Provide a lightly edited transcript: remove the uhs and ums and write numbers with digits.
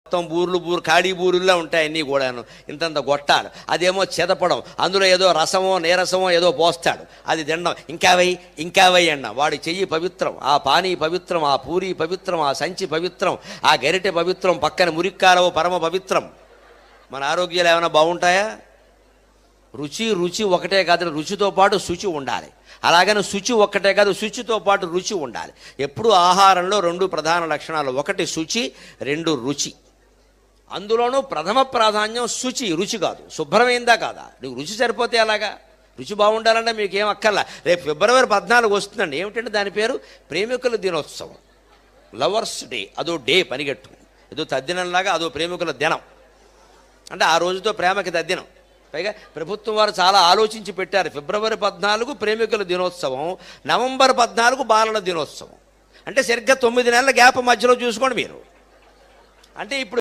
మొత్తం బూరు ఖాళీ బూరుల్లో ఉంటాయి అన్నీ కూడాను, ఇంతంత గొట్టాలు. అదేమో చెదపడం, అందులో ఏదో రసమో నీరసమో ఏదో పోస్తాడు, అది తినడం. ఇంకా వై అన్న. వాడి చెయ్యి పవిత్రం, ఆ పానీ పవిత్రం, ఆ పూరి పవిత్రం, ఆ సంచి పవిత్రం, ఆ గరిటె పవిత్రం, పక్కన మురిక్కాలవు పరమ పవిత్రం. మన ఆరోగ్యాలు ఏమైనా బాగుంటాయా? రుచి ఒకటే కాదు, రుచితో పాటు శుచి ఉండాలి. అలాగని శుచి ఒక్కటే కాదు, శుచితో పాటు రుచి ఉండాలి. ఎప్పుడు ఆహారంలో రెండు ప్రధాన లక్షణాలు, ఒకటి శుచి, రెండు రుచి. అందులోనూ ప్రథమ ప్రాధాన్యం శుచి, రుచి కాదు. శుభ్రమైందా కాదా? నీకు రుచి సరిపోతే అలాగా. రుచి బాగుండాలంటే మీకేం అక్కర్లా. రేపు ఫిబ్రవరి 14 వస్తుందండి. ఏమిటంటే దాని పేరు ప్రేమికుల దినోత్సవం, లవర్స్ డే. అదో డే పనిగట్టు, ఏదో తద్దినంలాగా అదో ప్రేమికుల దినం. అంటే ఆ రోజుతో ప్రేమకి తద్దినం. పైగా ప్రభుత్వం వారు చాలా ఆలోచించి పెట్టారు. ఫిబ్రవరి 14 ప్రేమికుల దినోత్సవం, నవంబర్ 14 బాలల దినోత్సవం. అంటే సరిగ్గా 9 నెలల గ్యాప్ మధ్యలో చూసుకోండి మీరు. అంటే ఇప్పుడు